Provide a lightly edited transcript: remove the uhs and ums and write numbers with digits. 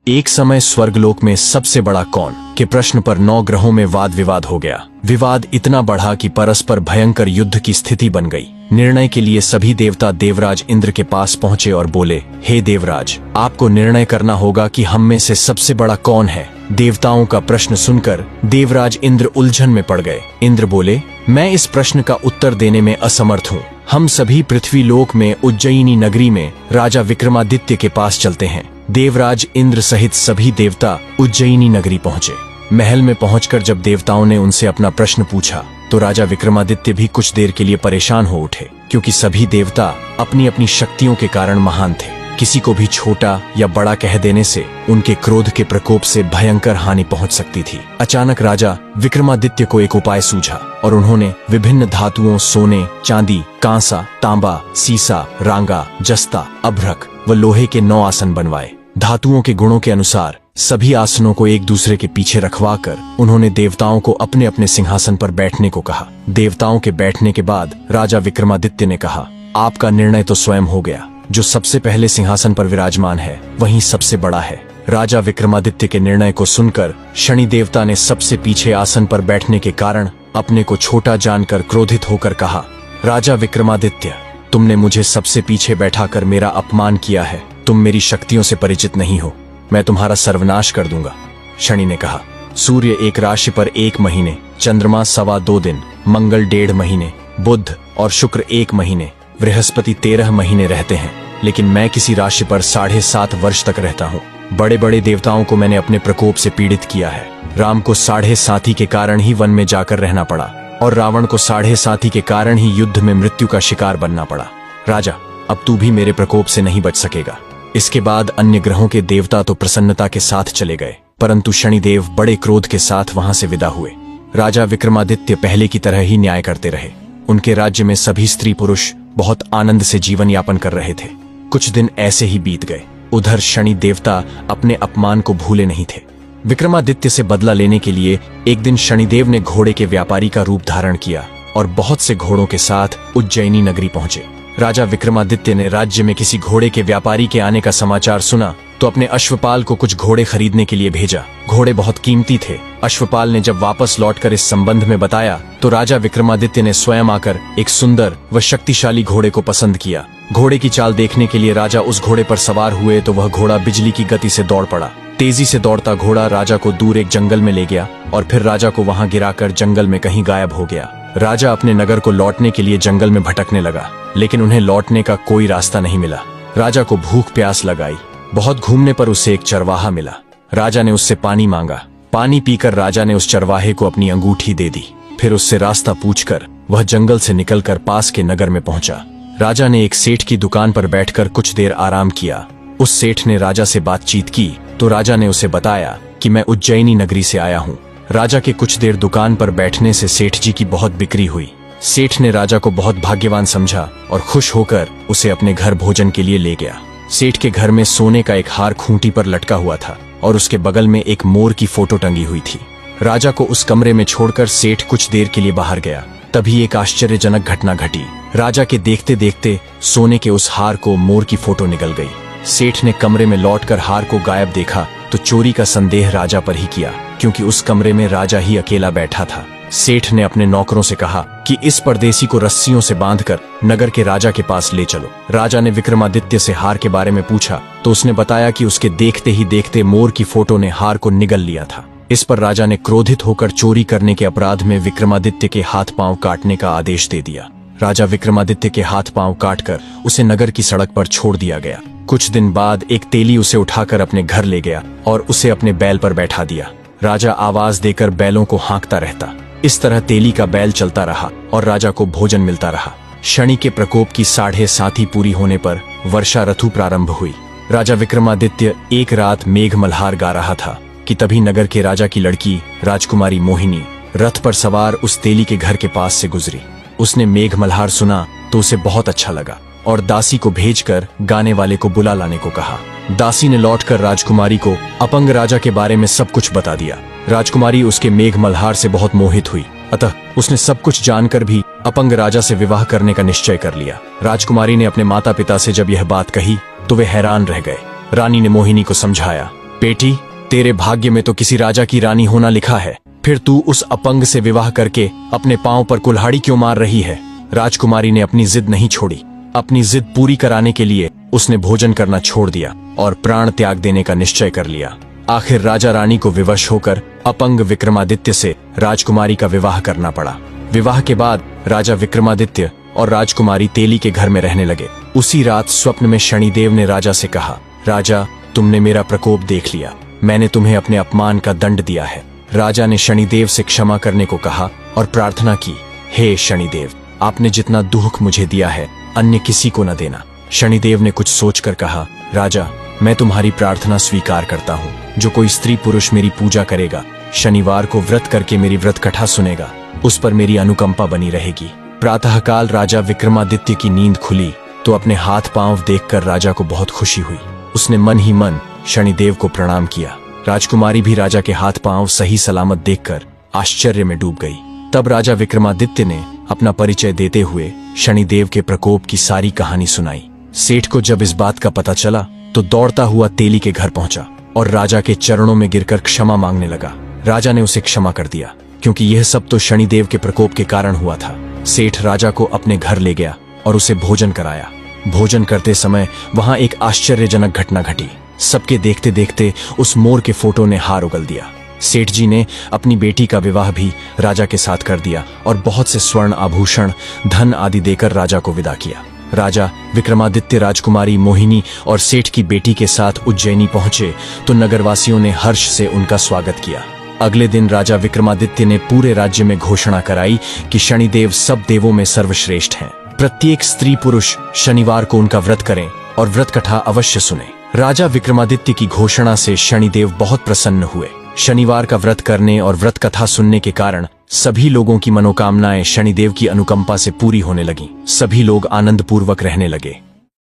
एक समय स्वर्गलोक में सबसे बड़ा कौन के प्रश्न पर 9 ग्रहों में वाद विवाद हो गया। विवाद इतना बढ़ा कि परस्पर भयंकर युद्ध की स्थिति बन गई। निर्णय के लिए सभी देवता देवराज इंद्र के पास पहुंचे और बोले, हे देवराज, आपको निर्णय करना होगा कि हम में से सबसे बड़ा कौन है। देवताओं का प्रश्न सुनकर देवराज इंद्र उलझन में पड़ गए। इंद्र बोले, मैं इस प्रश्न का उत्तर देने में असमर्थ हूँ। हम सभी पृथ्वी लोक में उज्जयिनी नगरी में राजा विक्रमादित्य के पास चलते हैं। देवराज इंद्र सहित सभी देवता उज्जयिनी नगरी पहुंचे। महल में पहुंचकर जब देवताओं ने उनसे अपना प्रश्न पूछा तो राजा विक्रमादित्य भी कुछ देर के लिए परेशान हो उठे, क्योंकि सभी देवता अपनी अपनी शक्तियों के कारण महान थे। किसी को भी छोटा या बड़ा कह देने से उनके क्रोध के प्रकोप से भयंकर हानि पहुंच सकती थी। अचानक राजा विक्रमादित्य को एक उपाय सूझा और उन्होंने विभिन्न धातुओं सोने, चांदी, कांसा, तांबा, सीसा, रांगा, जस्ता, अभ्रक व लोहे के 9 आसन बनवाए। धातुओं के गुणों के अनुसार सभी आसनों को एक दूसरे के पीछे रखवाकर उन्होंने देवताओं को अपने अपने सिंहासन पर बैठने को कहा। देवताओं के बैठने के बाद राजा विक्रमादित्य ने कहा, आपका निर्णय तो स्वयं हो गया। जो सबसे पहले सिंहासन पर विराजमान है वही सबसे बड़ा है। राजा विक्रमादित्य के निर्णय को सुनकर शनि देवता ने सबसे पीछे आसन पर बैठने के कारण अपने को छोटा जानकर क्रोधित होकर कहा, राजा विक्रमादित्य, तुमने मुझे सबसे पीछे बैठाकर मेरा अपमान किया है। तुम मेरी शक्तियों से परिचित नहीं हो। मैं तुम्हारा सर्वनाश कर दूंगा। शनि ने कहा, सूर्य एक राशि पर 1 महीने, चंद्रमा 2.25 दिन, मंगल 1.5 महीने, बुध और शुक्र 1 महीने, बृहस्पति 13 महीने रहते हैं, लेकिन मैं किसी राशि पर 7.5 वर्ष तक रहता हूँ। बड़े बड़े देवताओं को मैंने अपने प्रकोप से पीड़ित किया है। राम को 7.5 के कारण ही वन में जाकर रहना पड़ा और रावण को 7.5 के कारण ही युद्ध में मृत्यु का शिकार बनना पड़ा। राजा, अब तू भी मेरे प्रकोप से नहीं बच सकेगा। इसके बाद अन्य ग्रहों के देवता तो प्रसन्नता के साथ चले गए, परंतु शनिदेव बड़े क्रोध के साथ वहां से विदा हुए। राजा विक्रमादित्य पहले की तरह ही न्याय करते रहे। उनके राज्य में सभी स्त्री पुरुष बहुत आनंद से जीवन यापन कर रहे थे। कुछ दिन ऐसे ही बीत गए। उधर शनि देवता अपने अपमान को भूले नहीं थे। विक्रमादित्य से बदला लेने के लिए एक दिन शनिदेव ने घोड़े के व्यापारी का रूप धारण किया और बहुत से घोड़ों के साथ उज्जयिनी नगरी पहुंचे। राजा विक्रमादित्य ने राज्य में किसी घोड़े के व्यापारी के आने का समाचार सुना तो अपने अश्वपाल को कुछ घोड़े खरीदने के लिए भेजा। घोड़े बहुत कीमती थे। अश्वपाल ने जब वापस लौटकर इस संबंध में बताया तो राजा विक्रमादित्य ने स्वयं आकर एक सुंदर व शक्तिशाली घोड़े को पसंद किया। घोड़े की चाल देखने के लिए राजा उस घोड़े पर सवार हुए तो वह घोड़ा बिजली की गति से दौड़ पड़ा। तेजी से दौड़ता घोड़ा राजा को दूर एक जंगल में ले गया और फिर राजा को वहां गिराकर जंगल में कहीं गायब हो गया। राजा अपने नगर को लौटने के लिए जंगल में भटकने लगा, लेकिन उन्हें लौटने का कोई रास्ता नहीं मिला। राजा को भूख प्यास लगाई। बहुत घूमने पर उसे एक चरवाहा मिला। राजा ने उससे पानी मांगा। पानी पीकर राजा ने उस चरवाहे को अपनी अंगूठी दे दी। फिर उससे रास्ता पूछकर वह जंगल से निकलकर पास के नगर में पहुंचा। राजा ने एक सेठ की दुकान पर बैठकर कुछ देर आराम किया। उस सेठ ने राजा से बातचीत की तो राजा ने उसे बताया कि मैं उज्जयिनी नगरी से आया हूँ। राजा के कुछ देर दुकान पर बैठने से सेठ जी की बहुत बिक्री हुई। सेठ ने राजा को बहुत भाग्यवान समझा और खुश होकर उसे अपने घर भोजन के लिए ले गया। सेठ के घर में सोने का एक हार खूंटी पर लटका हुआ था और उसके बगल में एक मोर की फोटो टंगी हुई थी। राजा को उस कमरे में छोड़कर सेठ कुछ देर के लिए बाहर गया। तभी एक आश्चर्यजनक घटना घटी। राजा के देखते देखते सोने के उस हार को मोर की फोटो निकल गई। सेठ ने कमरे में लौटकर हार को गायब देखा तो चोरी का संदेह राजा पर ही किया, क्योंकि उस कमरे में राजा ही अकेला बैठा था। सेठ ने अपने नौकरों से कहा कि इस परदेसी को रस्सियों से बांधकर नगर के राजा के पास ले चलो। राजा ने विक्रमादित्य से हार के बारे में पूछा तो उसने बताया कि उसके देखते ही देखते मोर की फोटो ने हार को निगल लिया था। इस पर राजा ने क्रोधित होकर चोरी करने के अपराध में विक्रमादित्य के हाथ पांव काटने का आदेश दे दिया। राजा विक्रमादित्य के हाथ पांव काटकर उसे नगर की सड़क पर छोड़ दिया गया। कुछ दिन बाद एक तेली उसे उठाकर अपने घर ले गया और उसे अपने बैल पर बैठा दिया। राजा आवाज देकर बैलों को हाँकता रहता। इस तरह तेली का बैल चलता रहा और राजा को भोजन मिलता रहा। शनि के प्रकोप की 7.5 पूरी होने पर वर्षा ऋतु प्रारंभ हुई। राजा विक्रमादित्य एक रात मेघ मल्हार गा रहा था कि तभी नगर के राजा की लड़की राजकुमारी मोहिनी रथ पर सवार उस तेली के घर के पास से गुजरी। उसने मेघ मल्हार सुना तो उसे बहुत अच्छा लगा और दासी को भेजकर गाने वाले को बुला लाने को कहा। दासी ने लौटकर राजकुमारी को अपंग राजा के बारे में सब कुछ बता दिया। राजकुमारी उसके मेघ मल्हार से बहुत मोहित हुई, अतः उसने सब कुछ जानकर भी अपंग राजा से विवाह करने का निश्चय कर लिया। राजकुमारी ने अपने माता पिता से जब यह बात कही तो वे हैरान रह गए। रानी ने मोहिनी को समझाया, बेटी, तेरे भाग्य में तो किसी राजा की रानी होना लिखा है, फिर तू उस अपंग से विवाह करके अपने पांव पर कुल्हाड़ी क्यों मार रही है? राजकुमारी ने अपनी जिद नहीं छोड़ी। अपनी जिद पूरी कराने के लिए उसने भोजन करना छोड़ दिया और प्राण त्याग देने का निश्चय कर लिया। आखिर राजा रानी को विवश होकर अपंग विक्रमादित्य से राजकुमारी का विवाह करना पड़ा। विवाह के बाद राजा विक्रमादित्य और राजकुमारी तेली के घर में रहने लगे। उसी रात स्वप्न में शनिदेव ने राजा से कहा, राजा, तुमने मेरा प्रकोप देख लिया, मैंने तुम्हें अपने अपमान का दंड दिया है। राजा ने शनिदेव से क्षमा करने को कहा और प्रार्थना की, हे शनिदेव, आपने जितना दुख मुझे दिया है अन्य किसी को न देना। शनिदेव ने कुछ सोचकर कहा, राजा, मैं तुम्हारी प्रार्थना स्वीकार करता हूँ। जो कोई स्त्री पुरुष मेरी पूजा करेगा, शनिवार को व्रत करके मेरी व्रत कथा सुनेगा, उस पर मेरी अनुकंपा बनी रहेगी। प्रातःकाल राजा विक्रमादित्य की नींद खुली तो अपने हाथ पांव देखकर राजा को बहुत खुशी हुई। उसने मन ही मन शनिदेव को प्रणाम किया। राजकुमारी भी राजा के हाथ पांव सही सलामत देखकर आश्चर्य में डूब गई। तब राजा विक्रमादित्य ने अपना परिचय देते हुए शनिदेव के प्रकोप की सारी कहानी सुनाई। सेठ को जब इस बात का पता चला तो दौड़ता हुआ तेली के घर पहुंचा और राजा के चरणों में गिरकर क्षमा मांगने लगा। राजा ने उसे क्षमा कर दिया, क्योंकि यह सब तो शनिदेव के प्रकोप के कारण हुआ था। सेठ राजा को अपने घर ले गया और उसे भोजन कराया। भोजन करते समय वहां एक आश्चर्यजनक घटना घटी। सबके देखते देखते उस मोर के फोटो ने हार उगल दिया। सेठ जी ने अपनी बेटी का विवाह भी राजा के साथ कर दिया और बहुत से स्वर्ण आभूषण, धन आदि देकर राजा को विदा किया। राजा विक्रमादित्य राजकुमारी मोहिनी और सेठ की बेटी के साथ उज्जैनी पहुंचे तो नगरवासियों ने हर्ष से उनका स्वागत किया। अगले दिन राजा विक्रमादित्य ने पूरे राज्य में घोषणा कराई कि शनिदेव सब देवों में सर्वश्रेष्ठ हैं। प्रत्येक स्त्री पुरुष शनिवार को उनका व्रत करें और व्रत कथा अवश्य सुने। राजा विक्रमादित्य की घोषणा से शनिदेव बहुत प्रसन्न हुए। शनिवार का व्रत करने और व्रत कथा सुनने के कारण सभी लोगों की मनोकामनाएं शनिदेव की अनुकंपा से पूरी होने लगीं। सभी लोग आनंद पूर्वक रहने लगे।